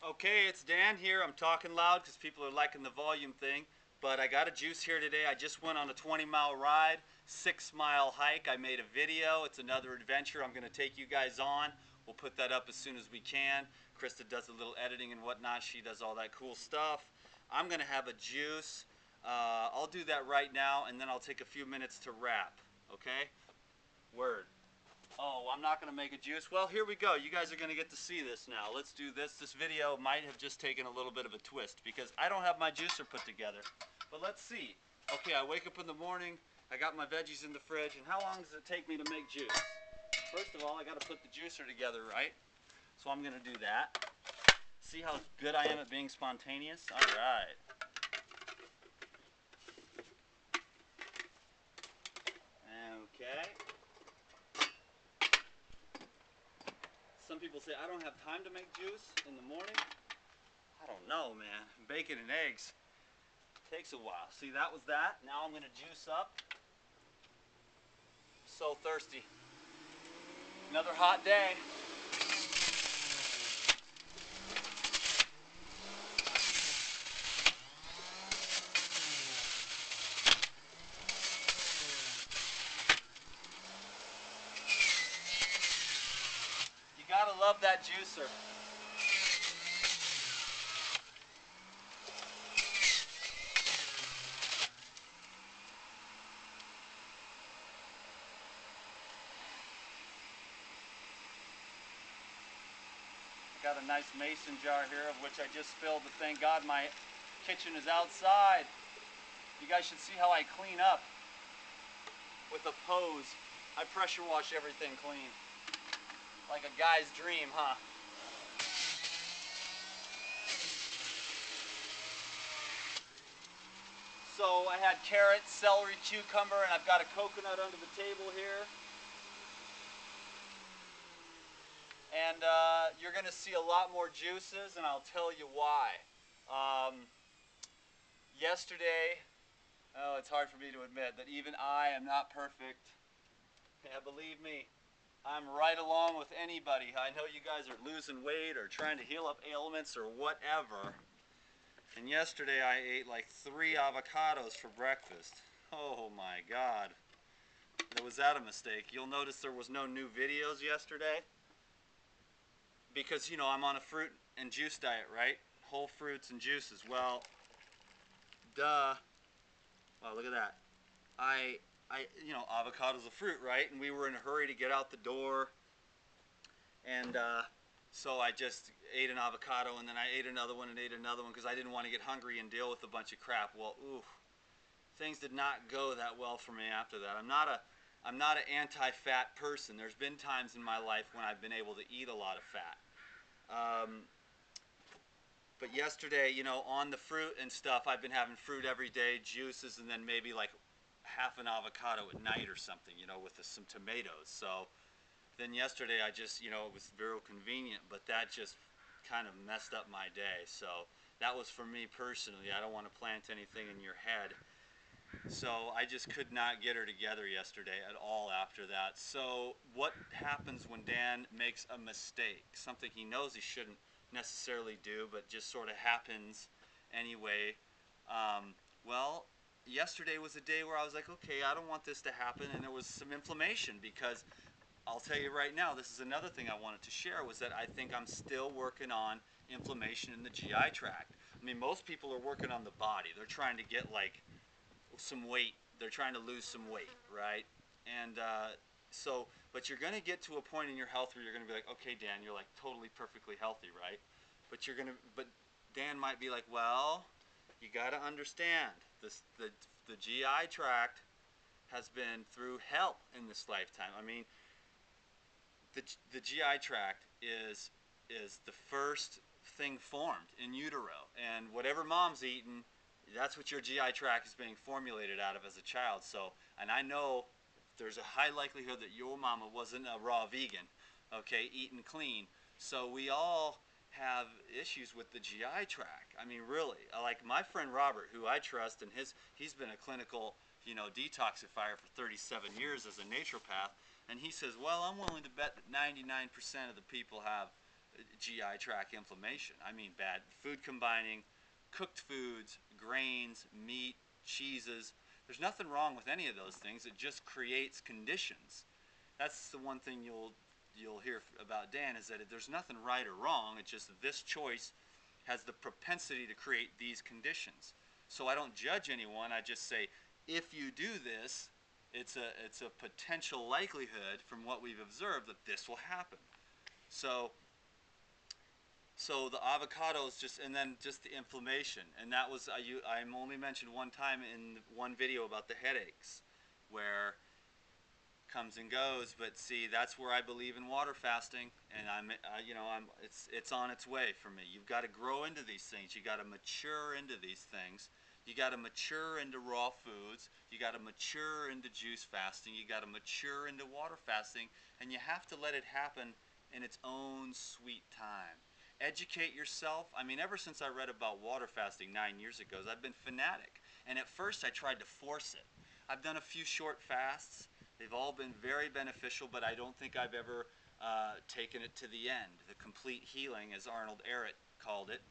Okay, it's Dan here. I'm talking loud because people are liking the volume thing. But I got a juice here today. I just went on a 20-mile ride, 6-mile hike. I made a video. It's another adventure I'm going to take you guys on. We'll put that up as soon as we can. Krista does a little editing and whatnot. She does all that cool stuff. I'm going to have a juice. I'll do that right now, and then I'll take a few minutes to wrap. Okay? Word. Oh, I'm not going to make a juice. Well, here we go. You guys are going to get to see this now. Let's do this. This video might have just taken a little bit of a twist because I don't have my juicer put together. But let's see. Okay, I wake up in the morning. I got my veggies in the fridge. And how long does it take me to make juice? First of all, I got to put the juicer together, right? So I'm going to do that. See how good I am at being spontaneous? All right. Okay. Some people say, I don't have time to make juice in the morning. I don't know, man. Bacon and eggs takes a while. See, that was that. Now I'm going to juice up. So thirsty. Another hot day. You gotta love that juicer. Got a nice mason jar here, of which I just filled, but thank God my kitchen is outside. You guys should see how I clean up with a pose. I pressure wash everything clean. Like a guy's dream, huh? So I had carrots, celery, cucumber, and I've got a coconut under the table here. And you're going to see a lot more juices, and I'll tell you why. Yesterday, oh, it's hard for me to admit that even I am not perfect. Yeah, believe me, I'm right along with anybody. I know you guys are losing weight or trying to heal up ailments or whatever. And yesterday I ate like 3 avocados for breakfast. Oh my God. Was that a mistake? You'll notice there was no new videos yesterday. Because, you know, I'm on a fruit and juice diet, right? Whole fruits and juices. Well, duh. Wow, look at that. You know, avocado's a fruit, right? And we were in a hurry to get out the door. And so I just ate an avocado, and then I ate another one and ate another one because I didn't want to get hungry and deal with a bunch of crap. Well, oof. Things did not go that well for me after that. I'm not an anti-fat person. There's been times in my life when I've been able to eat a lot of fat. But yesterday, you know, on the fruit and stuff, I've been having fruit every day, juices, and then maybe like half an avocado at night or something, you know, with some tomatoes. So then yesterday I just, you know, it was very convenient, but that just kind of messed up my day. So that was for me personally. I don't want to plant anything in your head. So I just could not get her together yesterday at all after that. So what happens when Dan makes a mistake? Something he knows he shouldn't necessarily do, but just sort of happens anyway. Well, yesterday was a day where I was like, okay, I don't want this to happen, and there was some inflammation because I'll tell you right now, this is another thing I wanted to share, was that I think I'm still working on inflammation in the GI tract. I mean, most people are working on the body. They're trying to get like some weight. They're trying to lose some weight, right? And but you're going to get to a point in your health where you're going to be like, okay, Dan, you're like totally perfectly healthy, right? But Dan might be like, well, you got to understand this. The GI tract has been through hell in this lifetime. I mean, the GI tract is the first thing formed in utero, and whatever mom's eating, that's what your GI tract is being formulated out of as a child. So, and I know there's a high likelihood that your mama wasn't a raw vegan, okay, eating clean. So we all have issues with the GI tract. I mean, really, like my friend Robert, who I trust, and he's been a clinical, you know, detoxifier for 37 years as a naturopath, and he says, well, I'm willing to bet that 99% of the people have GI tract inflammation. I mean bad food combining cooked foods, grains, meat, cheeses. There's nothing wrong with any of those things. It just creates conditions. That's the one thing you'll hear about Dan, is that there's nothing right or wrong. It's just this choice has the propensity to create these conditions. So I don't judge anyone. I just say, if you do this, it's a potential likelihood from what we've observed that this will happen. So the avocados, just, and then just the inflammation, and that was I'm only mentioned one time in one video about the headaches, where comes and goes. But see, that's where I believe in water fasting, and it's on its way for me. You've got to grow into these things. You got to mature into these things. You got to mature into raw foods. You got to mature into juice fasting. You got to mature into water fasting, and you have to let it happen in its own sweet time. Educate yourself. I mean, ever since I read about water fasting 9 years ago, I've been fanatic. And at first I tried to force it. I've done a few short fasts. They've all been very beneficial, but I don't think I've ever taken it to the end. The complete healing, as Arnold Ehret called it,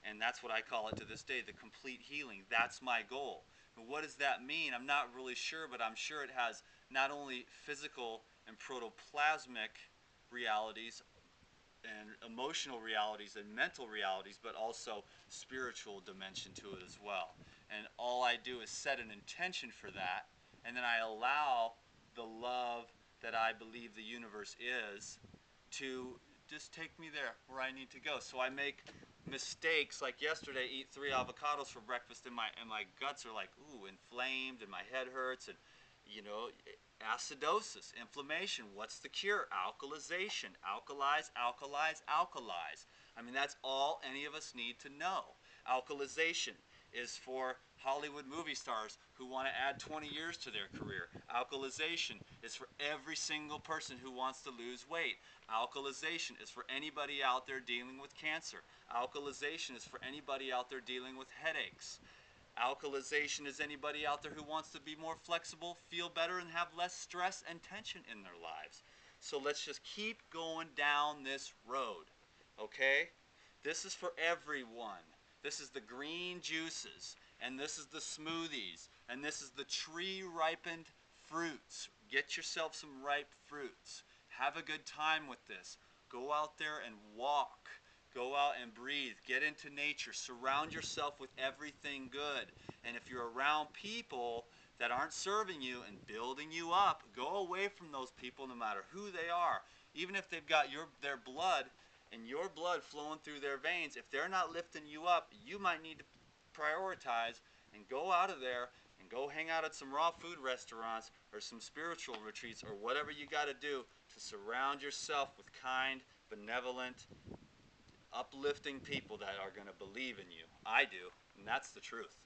and that's what I call it to this day, the complete healing. That's my goal. And what does that mean? I'm not really sure, but I'm sure it has not only physical and protoplasmic realities and emotional realities and mental realities, but also spiritual dimension to it as well. And all I do is set an intention for that, and then I allow the love that I believe the universe is to just take me there where I need to go. So I make mistakes, like yesterday, eat 3 avocados for breakfast, and my guts are like, ooh, inflamed, and my head hurts, and acidosis, inflammation. What's the cure? Alkalization. Alkalize, alkalize, alkalize. I mean, that's all any of us need to know. Alkalization is for Hollywood movie stars who want to add 20 years to their career. Alkalization is for every single person who wants to lose weight. Alkalization is for anybody out there dealing with cancer. Alkalization is for anybody out there dealing with headaches. Alkalization is anybody out there who wants to be more flexible, feel better, and have less stress and tension in their lives. So let's just keep going down this road, okay? This is for everyone. This is the green juices, and this is the smoothies, and this is the tree-ripened fruits. Get yourself some ripe fruits. Have a good time with this. Go out there and walk. Go out and breathe. Get into nature. Surround yourself with everything good. And if you're around people that aren't serving you and building you up, go away from those people no matter who they are. Even if they've got their blood and your blood flowing through their veins, if they're not lifting you up, you might need to prioritize and go out of there and go hang out at some raw food restaurants or some spiritual retreats or whatever you got to do to surround yourself with kind, benevolent, uplifting people that are going to believe in you. I do, and that's the truth.